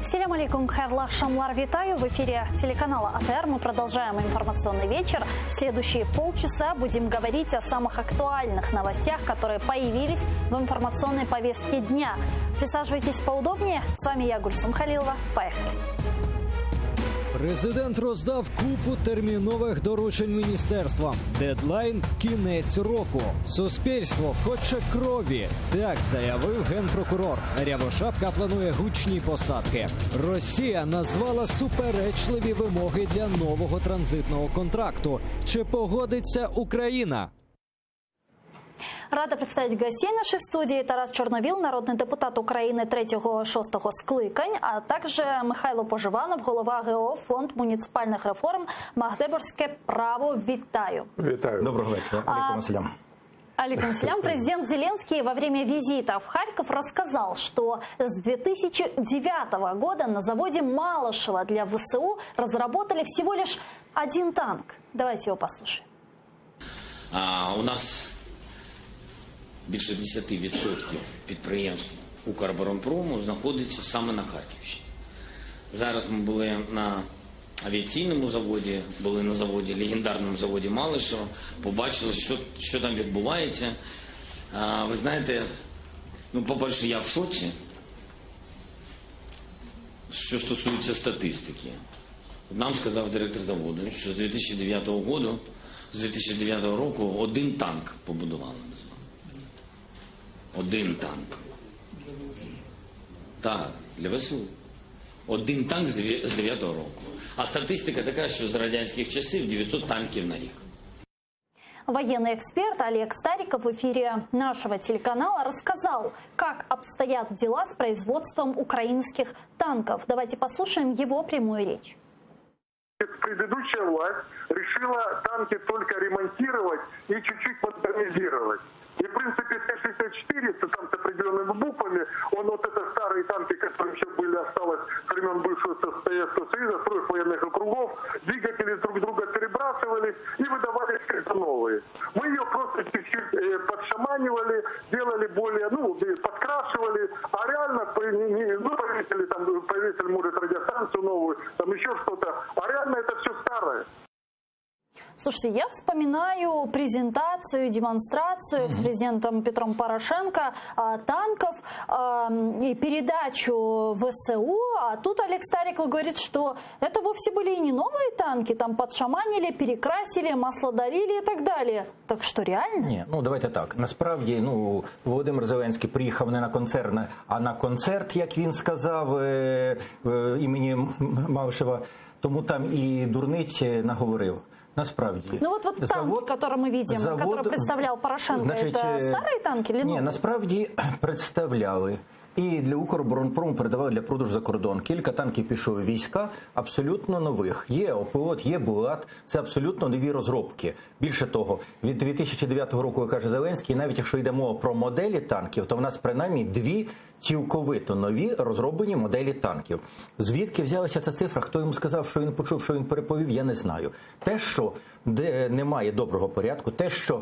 Ассаляму алейкум, хайрлах шамлар, витаю. В эфире телеканала АТР. Мы продолжаем информационный вечер. Следующие полчаса будем говорить о самых актуальных новостях, которые появились в информационной повестке дня. Присаживайтесь поудобнее. С вами я, Гульсум Халилова. Поехали. Президент роздав купу термінових доручень міністерствам. Дедлайн – кінець року. Суспільство хоче крові. Так заявив генпрокурор. Рябошапка планує гучні посадки. Росія назвала суперечливі вимоги для нового транзитного контракту. Чи погодиться Україна? Рада представить гостей нашей студии. Тарас Чорновіл, народний депутат України 3-6 скликань, а також Михайло Поживанов, голова ГО Фонд муніципальних реформ «Магдебурзьке право». Вітаю. Вітаю. Доброго вечера. Алейкум ассалям. Алейкум ассалям. Президент Зеленский во время визита в Харьков рассказал, что с 2009 года на заводе Малышево для ВСУ разработали всего лишь один танк. Давайте его послушаем. У нас більше 10% підприємств Укроборонпрому знаходиться саме на Харківщині. Зараз ми були на авіаційному заводі, були на заводі, легендарному заводі Малишево, побачили, що там відбувається. Ви знаєте, по-перше, я в шоці, що стосується статистики. Нам сказав директор заводу, що з 2009 року один танк побудували. Один танк. Так, для ВСУ. Один танк з 9-го року. А статистика така, що з радянських часів 900 танків на рік. Военный эксперт Олег Стариков в эфире нашего телеканала рассказал, как обстоят дела с производством украинских танков. Давайте послушаем его прямую речь. Предыдущая власть решила танки только ремонтировать и чуть-чуть модернизировать. И, в принципе, Т-64, там с определенными буквами, это старые танки, которые еще были, осталось с времен бывшего Советского Союза, строев военных округов, двигатели друг друга перебрасывались и выдавались как новые. Мы ее просто чуть-чуть подшаманивали, делали более, подкрашивали, а реально повесили, может, радиостанцию новую, там еще что-то, а реально это все старое. Слушайте, я вспоминаю презентацию, демонстрацию экс-президентом Петром Порошенко танков и передачу ВСУ. А тут Олег Стариков говорит, что это вовсе были и не новые танки, там подшаманили, перекрасили, масло долили и так далее. Так что реально? Ні, давайте так. Насправді, Володимир Зеленський приїхав не на концерт, а на концерт, як він сказав, імені Малишева. Тому там і дурниць наговорив. Насправді. Танки, которые мы видим, которые представлял Порошенко, это старые танки или новые? Ні, насправді представляли. І для Укроборонпрому передавали для продажу за кордон. Кілька танків пішло в війська, абсолютно нових. Є Опелот, є Булат, це абсолютно нові розробки. Більше того, від 2009 року, як каже Зеленський, навіть якщо йде мова про моделі танків, то в нас принаймні дві цілковито нові розроблені моделі танків. Звідки взялася ця цифра? Хто йому сказав, що він почув, що він переповів, я не знаю. Те, що де немає доброго порядку, те, що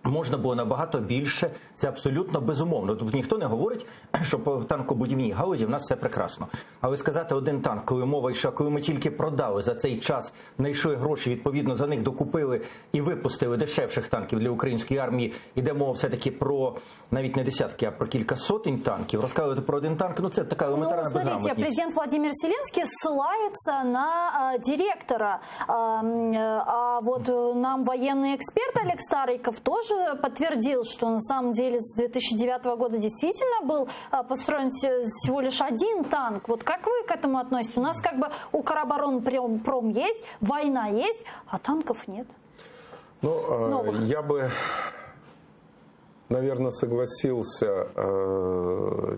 можна було набагато більше, це абсолютно безумовно. Тобто ніхто не говорить, що по танкобудівній галузі в нас все прекрасно. Але сказати один танк, коли мова йшла, коли ми тільки продали за цей час, знайшли гроші, відповідно за них докупили і випустили дешевших танків для української армії, іде мова все-таки про навіть не десятки, а про кілька сотень танків. Розказувати про один танк, це така елементарна безграмотність. Смотрите, президент Владимир Зеленский ссылается на директора. А вот нам военный эксперт Олег Стариков тоже подтвердил, что на самом деле с 2009 года действительно был построен всего лишь один танк. Вот как вы к этому относитесь? У нас как бы Укроборонпром есть, война есть, а танков нет. Я бы, наверное, согласился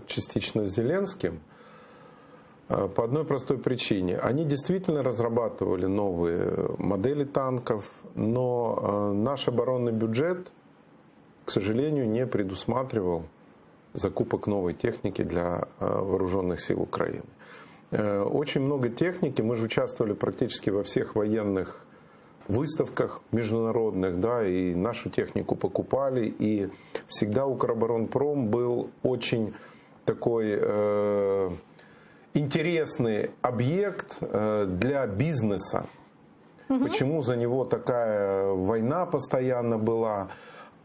частично с Зеленским по одной простой причине. Они действительно разрабатывали новые модели танков, но наш оборонный бюджет, к сожалению, не предусматривал закупок новой техники для вооруженных сил Украины. Очень много техники, мы же участвовали практически во всех военных выставках международных, и нашу технику покупали, и всегда Укроборонпром был очень такой интересный объект для бизнеса. Почему за него такая война постоянно была?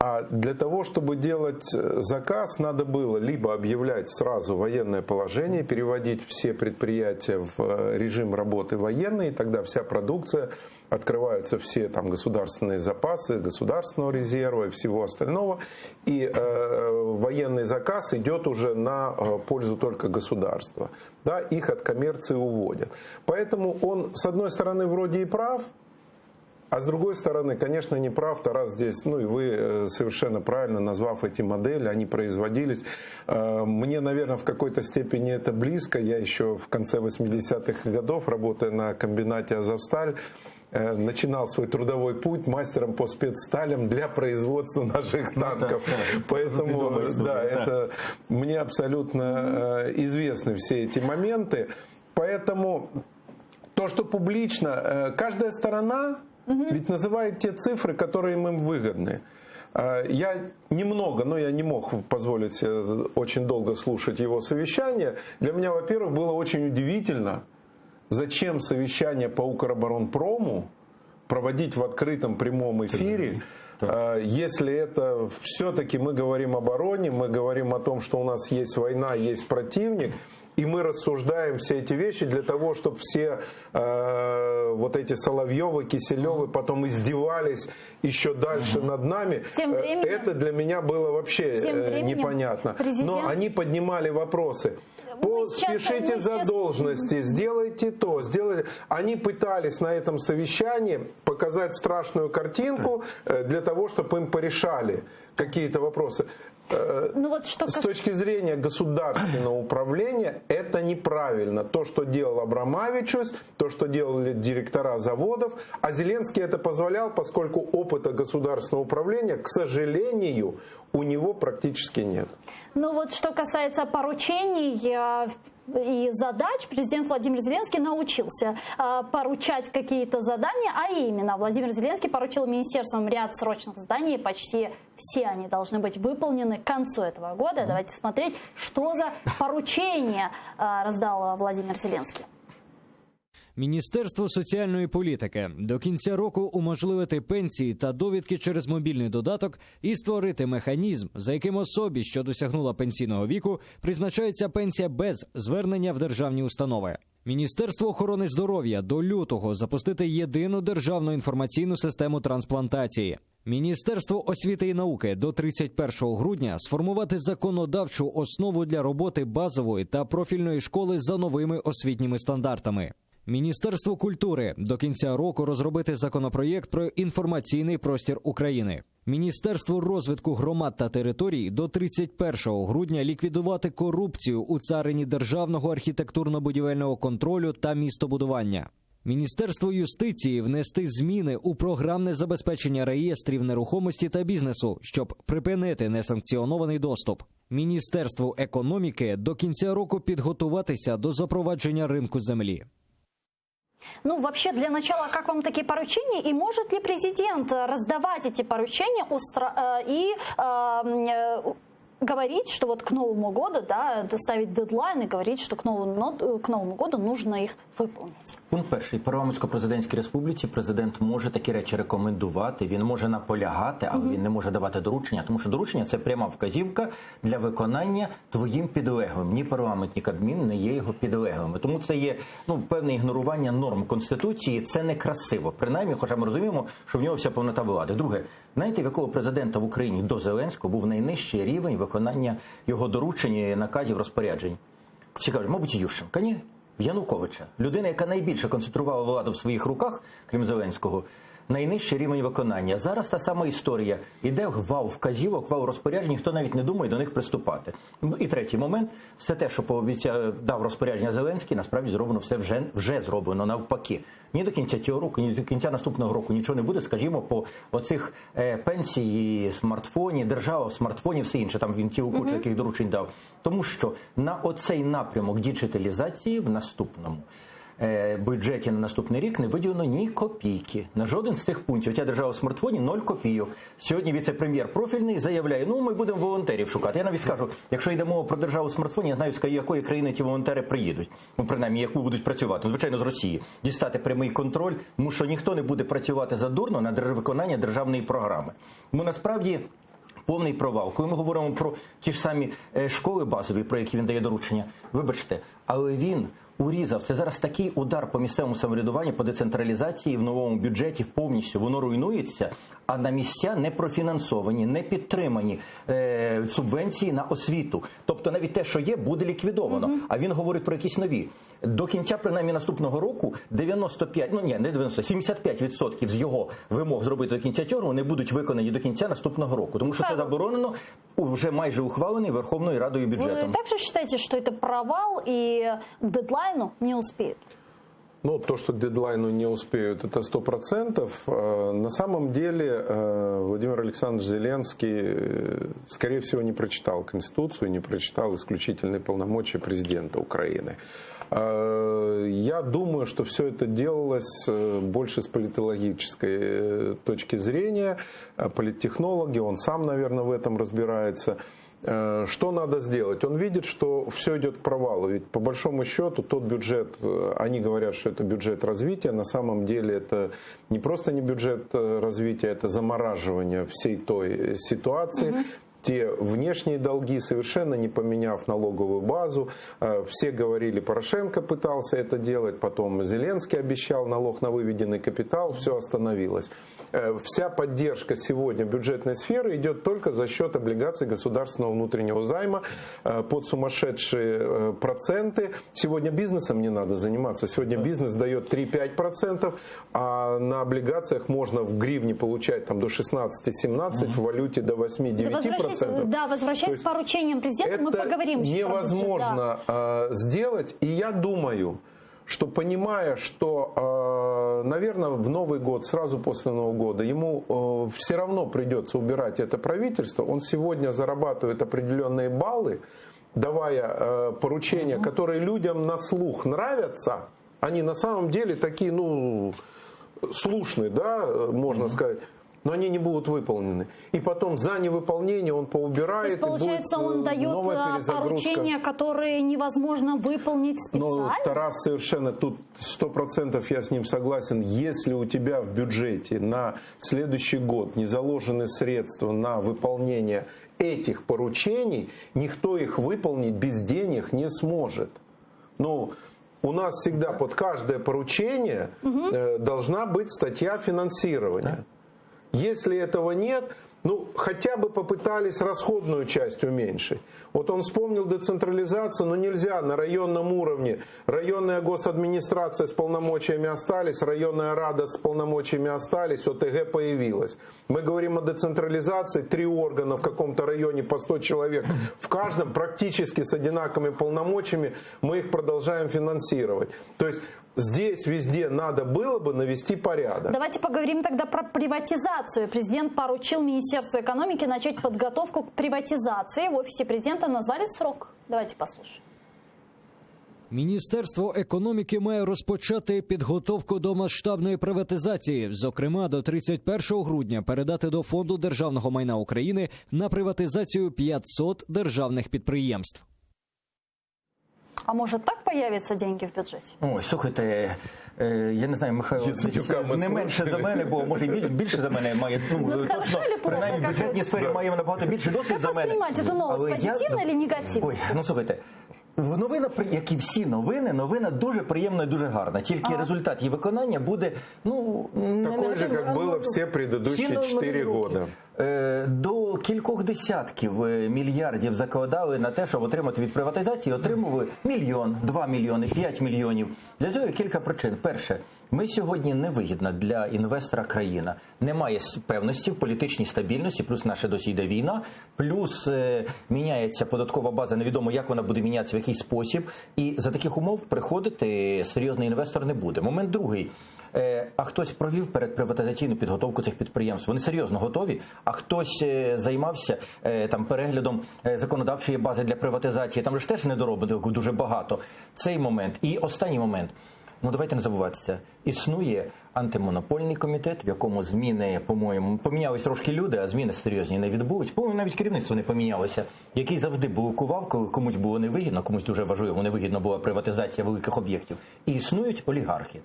А для того, чтобы делать заказ, надо было либо объявлять сразу военное положение, переводить все предприятия в режим работы военный, и тогда вся продукция, открываются все там государственные запасы, государственного резерва и всего остального, и военный заказ идет уже на пользу только государства. Да, их от коммерции уводят. Поэтому он, с одной стороны, вроде и прав, а с другой стороны, конечно, не прав Тарас здесь, ну и вы совершенно правильно назвав эти модели, они производились. Мне, наверное, в какой-то степени это близко. Я еще в конце 80-х годов, работая на комбинате «Азовсталь», начинал свой трудовой путь мастером по спецсталям для производства наших танков. Поэтому, да, это мне абсолютно известны все эти моменты. Поэтому то, что публично, каждая сторона ведь называет те цифры, которые им выгодны. Я немного, но я не мог позволить себе очень долго слушать его совещание. Для меня, во-первых, было очень удивительно, зачем совещание по Укроборонпрому проводить в открытом прямом эфире, если это все-таки мы говорим об обороне, мы говорим о том, что у нас есть война, есть противник, и мы рассуждаем все эти вещи для того, чтобы все вот эти Соловьевы, Киселевы потом издевались еще дальше над нами. Это для меня было вообще непонятно. Но они поднимали вопросы. Спешите за должности, сделайте то, сделайте. Они пытались на этом совещании показать страшную картинку для того, чтобы им порешали какие-то вопросы. Ну, вот что с точки зрения государственного управления это неправильно. То, что делал Абрамавичус, то, что делали директора заводов, а Зеленский это позволял, поскольку опыта государственного управления, к сожалению, у него практически нет. Ну вот что касается поручений и задач, президент Владимир Зеленский научился поручать какие-то задания, а именно Владимир Зеленский поручил министерствам ряд срочных заданий, почти все они должны быть выполнены к концу этого года. Давайте смотреть, что за поручения раздал Владимир Зеленский. Міністерство соціальної політики до кінця року уможливити пенсії та довідки через мобільний додаток і створити механізм, за яким особі, що досягнула пенсійного віку, призначається пенсія без звернення в державні установи. Міністерство охорони здоров'я до лютого запустити єдину державну інформаційну систему трансплантації. Міністерство освіти і науки до 31 грудня сформувати законодавчу основу для роботи базової та профільної школи за новими освітніми стандартами. Міністерство культури до кінця року розробити законопроєкт про інформаційний простір України. Міністерство розвитку громад та територій до 31 грудня ліквідувати корупцію у царині державного архітектурно-будівельного контролю та містобудування. Міністерство юстиції внести зміни у програмне забезпечення реєстрів нерухомості та бізнесу, щоб припинити несанкціонований доступ. Міністерство економіки до кінця року підготуватися до запровадження ринку землі. Ну, вообще, для начала, как вам такие поручения? И может ли президент раздавать эти поручения и говорить, что вот к Новому году, да, ставить дедлайн и говорить, что к Новому году нужно их выполнить? Пункт перший. Парламентсько-президентській республіці президент може такі речі рекомендувати, він може наполягати, але він не може давати доручення, тому що доручення – це пряма вказівка для виконання твоїм підлеглим. Ні парламент, ні Кабмін не є його підлеглими. Тому це є певне ігнорування норм Конституції, це некрасиво. Принаймні, хоча ми розуміємо, що в нього вся повнота влади. Друге, знаєте, в якого президента в Україні до Зеленського був найнижчий рівень виконання його доручень, наказів, розпоряджень? Цікаво, мабуть, Ющенка, ні? Януковича. Людина, яка найбільше концентрувала владу в своїх руках, крім Зеленського, найнижчий рівень виконання. Зараз та сама історія. Іде вал вказівок, вал розпоряджень, ніхто навіть не думає до них приступати. І третій момент. Все те, що дав розпорядження Зеленський, насправді зроблено все вже зроблено навпаки. Ні до кінця цього року, ні до кінця наступного року нічого не буде, скажімо, по оцих пенсії, смартфоні, держава в смартфоні, все інше, там він цілу кучу яких доручень дав. Тому що на оцей напрямок діджиталізації в наступному бюджеті на наступний рік не виділено ні копійки. На жоден з тих пунктів. Ця держава в смартфоні 0 копійок. Сьогодні віце-прем'єр профільний заявляє, ми будемо волонтерів шукати. Я навіть скажу, якщо йде мова про державу в смартфоні, я знаю, з якої країни ті волонтери приїдуть. Принаймні, яку будуть працювати. Звичайно, з Росії. Дістати прямий контроль, тому що ніхто не буде працювати задурно на виконання державної програми. Насправді, повний провал. Коли ми говоримо про ті ж самі школи базові, про які він дає доручення, вибачте, але він урізав. Це зараз такий удар по місцевому самоврядуванню, по децентралізації в новому бюджеті повністю. Воно руйнується, а на місця не профінансовані, не підтримані субвенції на освіту. Тобто навіть те, що є, буде ліквідовано. А він говорить про якісь нові. До кінця, принаймні, наступного року 75% з його вимог зробити до кінця цього не будуть виконані до кінця наступного року. Тому що це заборонено, вже майже ухвалений Верховною Радою бюджетом. Ви також вважаєте, що це провал і дедлайну не успіють? То, что дедлайну не успеют, это 100%. На самом деле Владимир Александрович Зеленский, скорее всего, не прочитал Конституцию, не прочитал исключительные полномочия президента Украины. Я думаю, что все это делалось больше с политологической точки зрения. Политтехнологи, он сам, наверное, в этом разбирается. Что надо сделать? Он видит, что все идет к провалу. Ведь по большому счету тот бюджет, они говорят, что это бюджет развития. На самом деле это не просто не бюджет развития, это замораживание всей той ситуации. Те внешние долги, совершенно не поменяв налоговую базу. Все говорили, Порошенко пытался это делать, потом Зеленский обещал налог на выведенный капитал, все остановилось. Вся поддержка сегодня бюджетной сферы идет только за счет облигаций государственного внутреннего займа под сумасшедшие проценты. Сегодня бизнесом не надо заниматься. Сегодня бизнес дает 3-5%, а на облигациях можно в гривне получать до 16-17%, в валюте до 8-9%. Да, возвращаясь к поручениям президента, мы поговорим. Это невозможно сделать, и я думаю, что, понимая, что, наверное, в Новый год, сразу после Нового года, ему все равно придется убирать это правительство, он сегодня зарабатывает определенные баллы, давая поручения, которые людям на слух нравятся, они на самом деле такие, слушные, да, можно сказать, но они не будут выполнены. И потом за невыполнение он поубирает. То есть, получается, он дает поручения, которые невозможно выполнить специально? Тарас совершенно, тут 100% я с ним согласен. Если у тебя в бюджете на следующий год не заложены средства на выполнение этих поручений, никто их выполнить без денег не сможет. У нас всегда под каждое поручение должна быть статья финансирования. Если этого нет, хотя бы попытались расходную часть уменьшить. Вот он вспомнил децентрализацию, но нельзя на районном уровне. Районная госадминистрация с полномочиями остались, районная рада с полномочиями остались, ОТГ появилась. Мы говорим о децентрализации, 3 органа в каком-то районе по 100 человек. В каждом практически с одинаковыми полномочиями мы их продолжаем финансировать. То есть здесь везде надо было бы навести порядок. Давайте поговорим тогда про приватизацию. Президент поручил Министерству экономики начать подготовку к приватизации. В офисе президента назвали срок. Давайте послушаем. Міністерство економіки має розпочати підготовку до масштабної приватизації. Зокрема, до 31 грудня передати до Фонду державного майна України на приватизацію 500 державних підприємств. А может, так появятся деньги в бюджете? Ой, слухайте, я не знаю, Михайло, не менше за мене, бо може більше за мене має, точно, принаймні в бюджетній сфері має набагато більше досвід за мене. Як восприймати цю новость, позитивно чи негативно? Ой, слухайте, новина, як і всі новини, новина дуже приємна і дуже гарна. Тільки результат її виконання буде, такой же, як було всі предыдущие 4 роки. До кількох десятків мільярдів закладали на те, щоб отримати від приватизації, отримували 1 мільйон, 2 мільйони, 5 мільйонів. Для цього є кілька причин. Перше, ми сьогодні невигідна для інвестора країна. Немає певності в політичній стабільності, плюс наша досі йде війна, плюс міняється податкова база, невідомо як вона буде мінятися, в який спосіб. І за таких умов приходити серйозний інвестор не буде. Момент другий. А хтось провів передприватизаційну підготовку цих підприємств. Вони серйозно готові, а хтось займався переглядом законодавчої бази для приватизації. Там ж теж недороблених дуже багато. Цей момент. І останній момент. Ну, давайте не забуватися. Існує антимонопольний комітет, в якому зміни, по-моєму, помінялись трошки люди, а зміни серйозні не відбудуть. По-моєму, навіть керівництво не помінялося, який завжди блокував, коли комусь було невигідно, комусь дуже важливо, невигідно була приватизація великих об'єктів. І існують олігархи,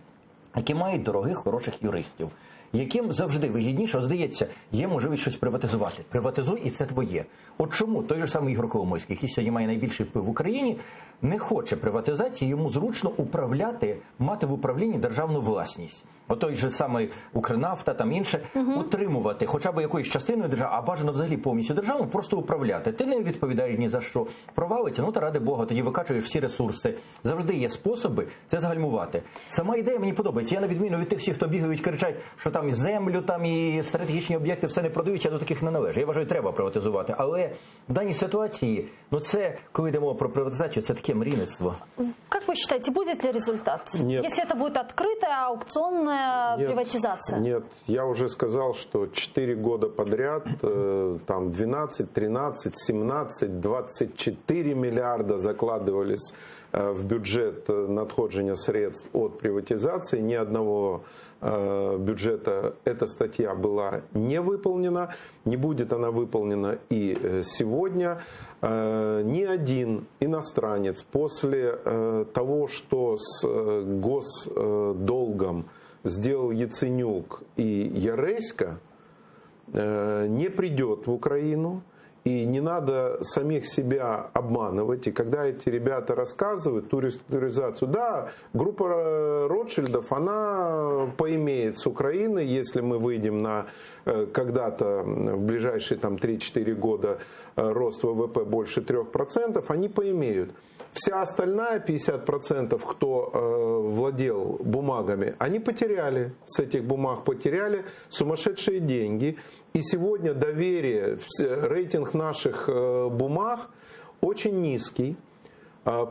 які мають дорогих, хороших юристів, яким завжди вигідніше, здається, є можливість щось приватизувати. Приватизуй, і це твоє. От чому той же самий Ігор Коломойський, який сьогодні має найбільший вплив в Україні, не хоче приватизації, йому зручно управляти, мати в управлінні державну власність. От той же самий Укрнафта, там інше, утримувати хоча б якоюсь частиною держави, а бажано взагалі повністю державу, просто управляти. Ти не відповідаєш ні за що. Провалиться, ну та ради Бога, тоді викачуєш всі ресурси. Завжди є способи це загальмувати. Сама ідея мені подобається. Я на відміну від тих всіх, хто бігають, кричать, що там і землю, там і стратегічні об'єкти все не продають, я до таких не належу. Я вважаю, треба приватизувати. Але в даній ситуації, ну це, коли йде мова про приватизацію, це таке мрійництво. Как вы считаете, будет ли результат? Нет. Если это будет открытая аукционная приватизация? Нет, я уже сказал, что 4 года подряд, там 12, 13, 17, 24 миллиарда закладывались в бюджет надходження средств от приватизации. Ни одного бюджета эта статья была не выполнена, не будет она выполнена и сегодня. Ни один иностранец после того, что с госдолгом сделал Яценюк и Яресько, не придет в Украину. И не надо самих себя обманывать. И когда эти ребята рассказывают ту реструктуризацию, да, группа Ротшильдов, она поимеет с Украины, если мы выйдем на когда-то в ближайшие там, 3-4 года рост ВВП больше 3%, они поимеют. Вся остальная 50%, кто владел бумагами, они потеряли, с этих бумаг потеряли сумасшедшие деньги. И сегодня доверие, рейтинг наших бумаг очень низкий.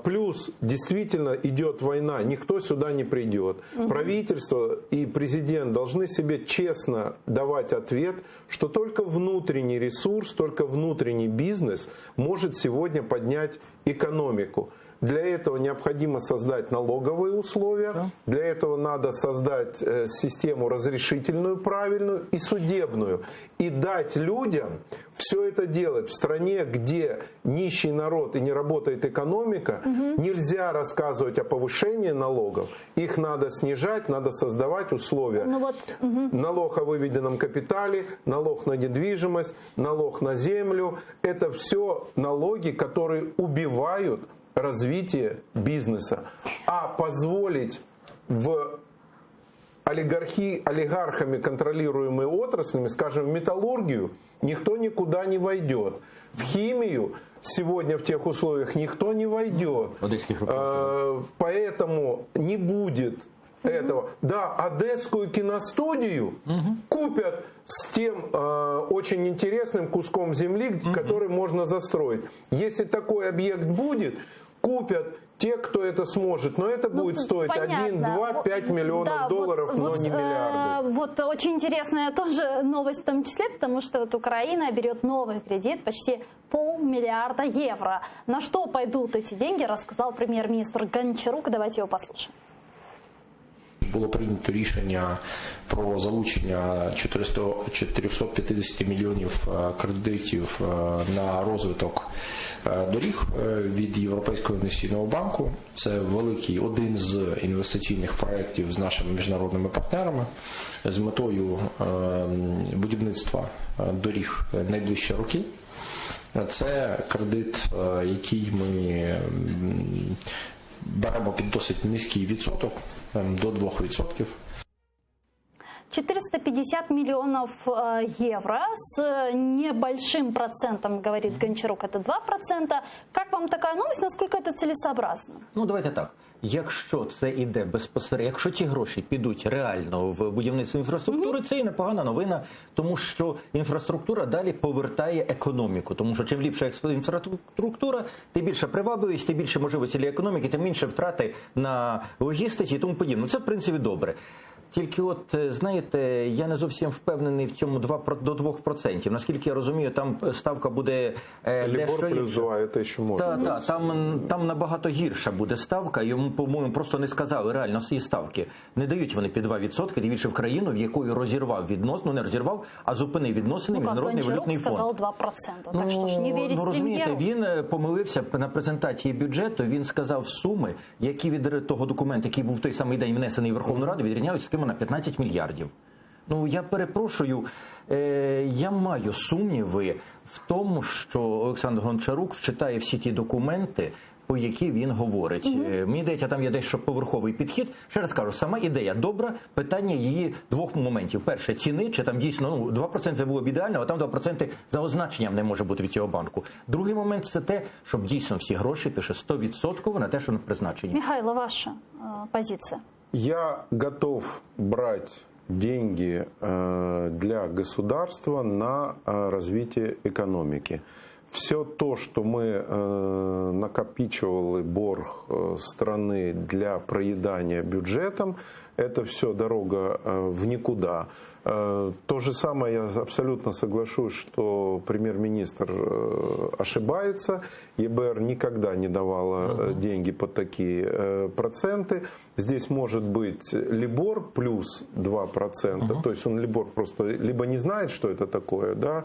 Плюс действительно идет война, никто сюда не придет. Правительство и президент должны себе честно давать ответ, что только внутренний ресурс, только внутренний бизнес может сегодня поднять экономику. Для этого необходимо создать налоговые условия, для этого надо создать систему разрешительную, правильную и судебную. И дать людям все это делать. В стране, где нищий народ и не работает экономика, нельзя рассказывать о повышении налогов. Их надо снижать, надо создавать условия. Налог о выведенном капитале, налог на недвижимость, налог на землю. Это все налоги, которые убивают развитие бизнеса. А позволить в олигархами контролируемой отраслями, скажем, в металлургию, никто никуда не войдет. В химию сегодня в тех условиях никто не войдет. Поэтому не будет этого. Да, Одесскую киностудию купят с тем очень интересным куском земли, который можно застроить. Если такой объект будет, купят те, кто это сможет. Но это будет стоить 1, 2, 5 миллионов долларов, но не миллиарды. Вот очень интересная тоже новость в том числе, потому что вот Украина берет новый кредит, почти 500 миллиарда евро. На что пойдут эти деньги, рассказал прем'єр-міністр Гончарук. Давайте его послушаем. Було прийнято рішення про залучення 450 мільйонів кредитів на розвиток доріг від Європейського інвестиційного банку. Це великий один з інвестиційних проєктів з нашими міжнародними партнерами з метою будівництва доріг найближчі роки. Це кредит, який ми беремо під досить низький відсоток, до 2%. 450 миллионов евро с небольшим процентом, говорит Гончарук, это 2%. Как вам такая новость? Насколько это целесообразно? Ну, давайте так. Якщо це іде безпосередньо, якщо ці гроші підуть реально в будівництво інфраструктури, це і непогана новина, тому що інфраструктура далі повертає економіку. Тому що чим ліпша інфраструктура, тим більше привабливість, тим більше можливості для економіки, тим менше втрати на логістиці і тому подібне. Це, в принципі, добре. Тільки от, знаєте, я не зовсім впевнений в цьому до 2%. Наскільки я розумію, там ставка буде Лібор дещо плюс 2, це ще може бути. Там набагато гірша буде ставка. Йому, по-моєму, просто не сказали реально ці ставки. Не дають вони під 2%, тим більше в країну, в якої розірвав відносини, не розірвав, а зупинив відносини Міжнародний валютний фонд. Сказав 2%. Так що ж не вірить розумієте, прем'єру? він помилився на презентації бюджету, він сказав суми, які від того документу, який був в той самий день внесений в Верховну Раду, відрізняються з ким на 15 мільярдів. Ну, я перепрошую, я маю сумніви в тому, що Олександр Гончарук читає всі ті документи, по які він говорить. Мені здається, там є дещо поверховий підхід. Ще раз кажу, сама ідея добра, питання її двох моментів. Перше, ціни, чи там дійсно 2% це було б ідеально, а там 2% за означенням не може бути від цього банку. Другий момент – це те, щоб дійсно всі гроші пише 100% на те, що на призначені. Михайло, ваша позиция? Я готов брать деньги для государства на развитие экономики. Все то, что мы накопичивали борг страны для проедания бюджетом, это все дорога в никуда. То же самое, я абсолютно соглашусь, что премьер-министр ошибается. ЕБР никогда не давала деньги под такие проценты. Здесь может быть либор плюс 2%, то есть он либор просто либо не знает, что это такое, да,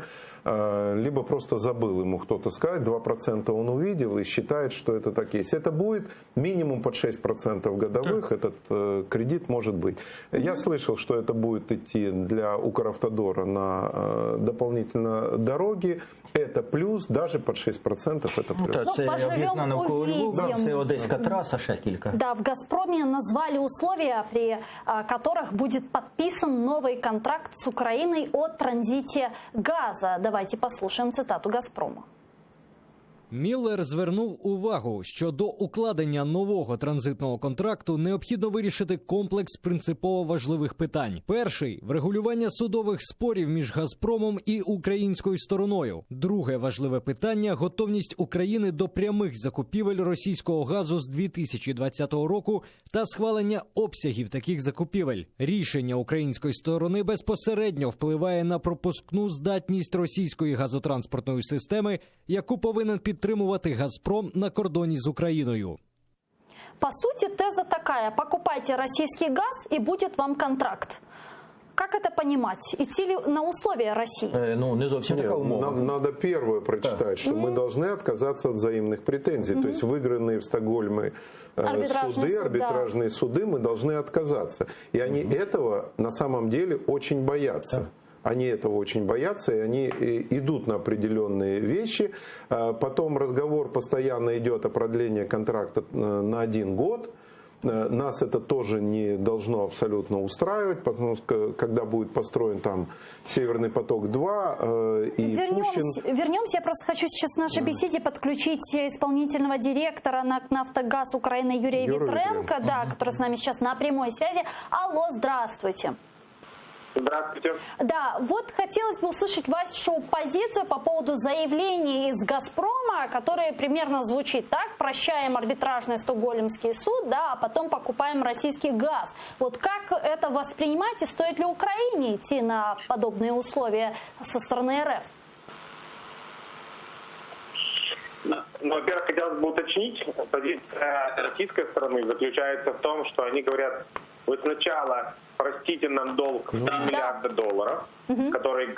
либо просто забыл ему кто-то сказать, 2% он увидел и считает, что это так есть. Это будет минимум под 6% годовых, этот кредит может быть. Я слышал, что это будет идти для Укравтодора на дополнительно дороги. Это плюс, даже под 6% это плюс. Так, це об'єднана навколо Львова, це Одеська траса, ще кілька. Да, в «Газпроме» назвали условия, при которых будет подписан новый контракт с Украиной о транзите газа. Давайте послушаем цитату «Газпрома». Міллер звернув увагу, що до укладення нового транзитного контракту необхідно вирішити комплекс принципово важливих питань. Перший – врегулювання судових спорів між «Газпромом» і українською стороною. Друге важливе питання – готовність України до прямих закупівель російського газу з 2020 року та схвалення обсягів таких закупівель. Рішення української сторони безпосередньо впливає на пропускну здатність російської газотранспортної системи, яку повинен підтримувати «Газпром» на кордоні з Україною. По сути, теза такая: покупайте российский газ и будет вам контракт. Как это понимать? Идти ли на условия России? Ну, не зовсім така умова. Нам надо первое прочитать, что мы должны отказаться от взаимных претензий. То есть выигранные в Стокгольме арбитражные суды, мы должны отказаться. И они этого на самом деле очень боятся. Они этого очень боятся, и они идут на определенные вещи. Потом разговор постоянно идет о продлении контракта на 1 год. Нас это тоже не должно абсолютно устраивать, потому что когда будет построен там Северный поток-2 и Вернемся, я просто хочу сейчас в нашей беседе подключить исполнительного директора НАК «Нафтогаз Украины» Юрия Витренко, да, который с нами сейчас на прямой связи. Алло, здравствуйте. Здравствуйте. Да, вот хотелось бы услышать вашу позицию по поводу заявлений из «Газпрома», которые примерно звучит так: прощаем арбитражный Стокгольмский суд, да, а потом покупаем российский газ. Вот как это воспринимаете? Стоит ли Украине идти на подобные условия со стороны РФ? Ну, во-первых, хотелось бы уточнить, позиция российской стороны заключается в том, что они говорят: вы сначала простите нам долг в 3 миллиарда долларов, который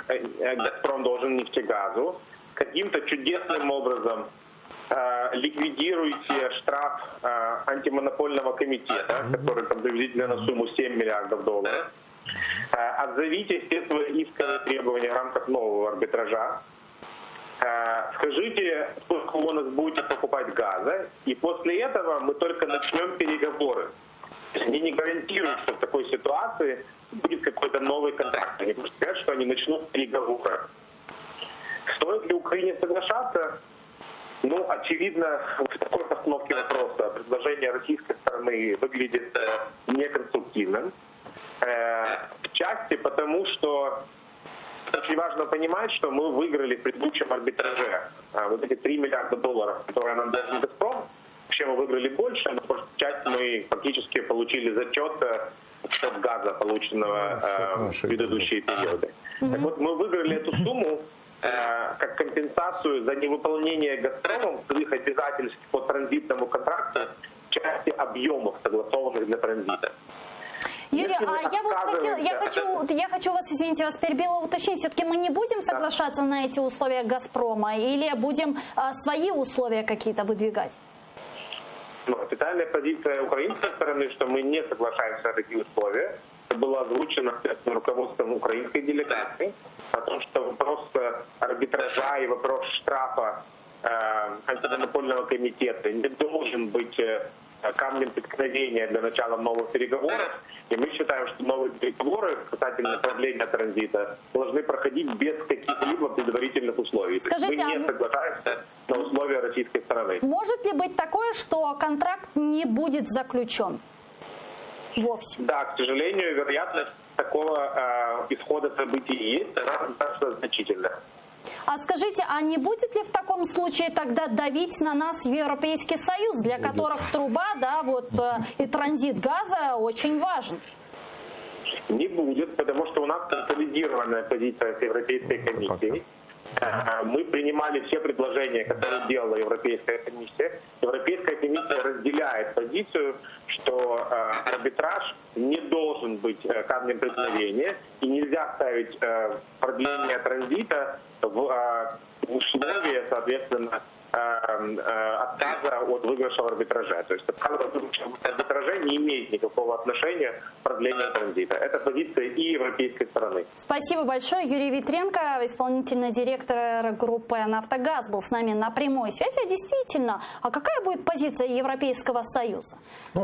«Газпром» должен нефтегазу, каким-то чудесным образом ликвидируйте штраф антимонопольного комитета, который приблизительно на сумму 7 миллиардов долларов, отзовите все свои исковые требования в рамках нового арбитража, скажите, сколько вы у нас будете покупать газа, и после этого мы только начнем переговоры. Они не гарантируют, что в такой ситуации будет какой-то новый контракт. Они просто говорят, что они начнут переговоры. Стоит ли Украине соглашаться? Ну, очевидно, в такой постановке вопроса предложение российской стороны выглядит неконструктивным. В части потому, что очень важно понимать, что мы выиграли в предыдущем арбитраже. Вот эти 3 миллиарда долларов, которые нам должен «Газпром», вообще мы выиграли больше, но в часть мы фактически получили зачет в счет газа, полученного в предыдущие периоды. Так вот, мы выиграли эту сумму как компенсацию за невыполнение «Газпромом» своих обязательств по транзитному контракту в части объемов, согласованных для транзита. Юрий, я хочу вас, извините, вас перебила, уточнить, все-таки мы не будем соглашаться на эти условия «Газпрома» или будем свои условия какие-то выдвигать? Официальная позиция украинской стороны, что мы не соглашаемся на такие условия. Это было озвучено руководством украинской делегации, о том, что вопрос арбитража и вопрос штрафа антимонопольного комитета не должен быть камнем преткновения для начала новых переговоров. И мы считаем, что новые переговоры касательно продления транзита должны проходить без каких-либо предварительных условий. Скажите, мы не соглашаемся на условия российской стороны. Может ли быть такое, что контракт не будет заключен вовсе? Да, к сожалению, вероятность такого исхода событий есть, она достаточно значительная. А скажите, а не будет ли в таком случае тогда давить на нас Европейский Союз, для которых труба, и транзит газа очень важен? Не будет, потому что у нас консолидированная позиция с Европейской комиссией. Мы принимали все предложения, которые делала Европейская комиссия. Европейская комиссия разделяет позицию, что арбитраж не должен быть камнем преткновения, и нельзя ставить продление транзита в условия, соответственно, отказа от выигрыша в арбитраже. То есть отказ от выигрыша в арбитраже не имеет никакого отношения к продлению транзита. Это позиция и европейской стороны. Спасибо большое. Юрий Витренко, исполнительный директор группы «Нафтогаз», был с нами на прямой связи. Действительно, а какая будет позиция Европейского Союзу,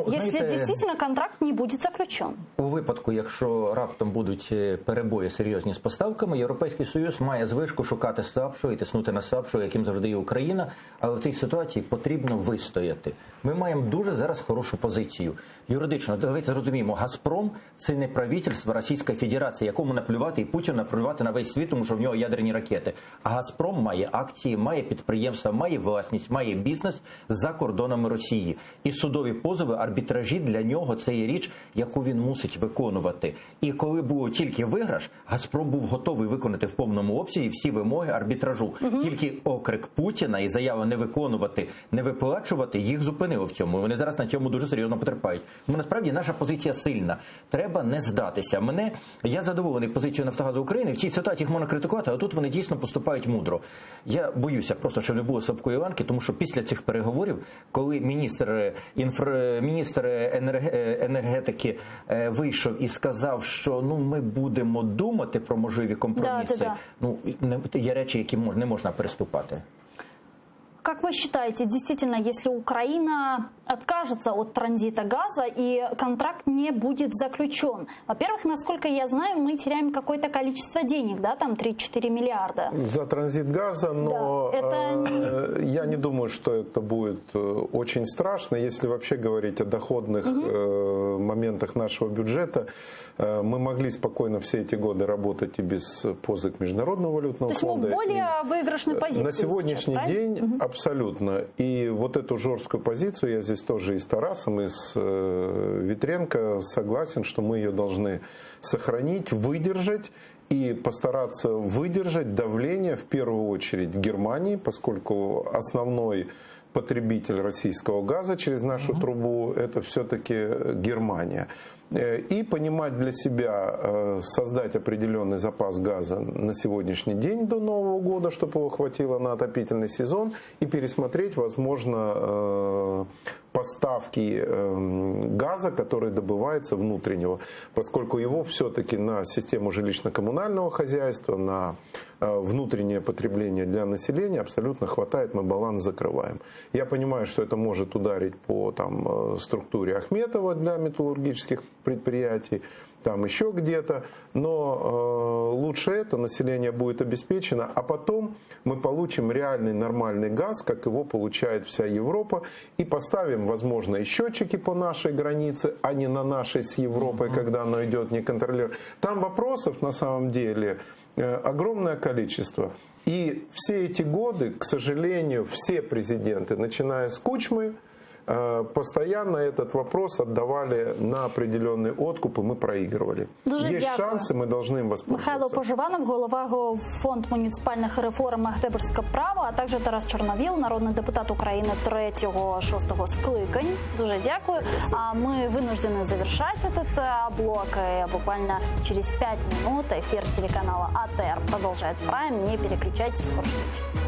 если действительно контракт не буде заключен? У випадку, якщо раптом будуть перебої серйозні з поставками, Європейський Союз має звичку шукати слабшого і тиснути на слабшого, яким завжди є Україна, але в цій ситуації потрібно вистояти. Ми маємо дуже зараз хорошу позицію. Юридично, давайте зрозуміємо, «Газпром» – це не правительство Російської Федерації, якому наплювати і Путіну наплювати на весь світ, тому що в нього ядерні ракети. А «Газпром» має акції, має підприємства, має власність, має бізнес за кордонами Росії. І судові позови, арбітражі для нього – це є річ, яку він мусить виконувати. І коли був тільки виграш, «Газпром» був готовий виконати в повному обсязі всі вимоги арбітражу. Тільки окрик Путіна і заява не виконувати, не виплачувати, їх зупинило в цьому. Вони зараз на цьому дуже серйозно потерпають. Насправді наша позиція сильна. Треба не здатися. Я задоволений позицією «Нафтогазу України». В цій ситуації їх можна критикувати, але тут вони дійсно поступають мудро. Я боюся просто, щоб не було слабкої ланки, тому що після цих переговорів, коли міністр енергетики вийшов і сказав, що ми будемо думати про можливі компроміси, є речі, які не можна переступати. Как вы считаете, действительно, если Украина откажется от транзита газа и контракт не будет заключен? Во-первых, насколько я знаю, мы теряем какое-то количество денег, да, там 3-4 миллиарда. За транзит газа, но я не думаю, что это будет очень страшно. Если вообще говорить о доходных моментах нашего бюджета, мы могли спокойно все эти годы работать и без позык Международного валютного фонда. То есть мы в более выигрышной позиции на сегодняшний сейчас, день абсолютно. И вот эту жесткую позицию, я здесь тоже и с Тарасом, и с Витренко согласен, что мы ее должны сохранить, выдержать и постараться выдержать давление в первую очередь Германии, поскольку основной потребитель российского газа через нашу трубу это все-таки Германия. И понимать для себя, создать определенный запас газа на сегодняшний день до Нового года, чтобы его хватило на отопительный сезон, и пересмотреть, возможно, поставки газа, который добывается внутреннего, поскольку его все-таки на систему жилищно-коммунального хозяйства, на внутреннее потребление для населения абсолютно хватает, мы баланс закрываем. Я понимаю, что это может ударить по структуре Ахметова для металлургических предприятий, там еще где-то, но лучше это, население будет обеспечено, а потом мы получим реальный нормальный газ, как его получает вся Европа, и поставим, возможно, и счетчики по нашей границе, а не на нашей с Европой, когда оно идет неконтролируемо. Там вопросов на самом деле огромное количество. И все эти годы, к сожалению, все президенты, начиная с Кучмы, постоянно этот вопрос отдавали на определенный откуп, и мы проигрывали. Есть шансы, мы должны им воспользоваться. Михайло Поживанов, голова Фонд муніципальних реформ Магдебурзьке право, а також Тарас Чорновіл, народний депутат України 3-6 скликань. Дуже дякую. А мы вынуждены завершать этот блок. И буквально через 5 минут эфир телеканала АТР продолжает Прайм. Не переключайтесь, скоро встречи.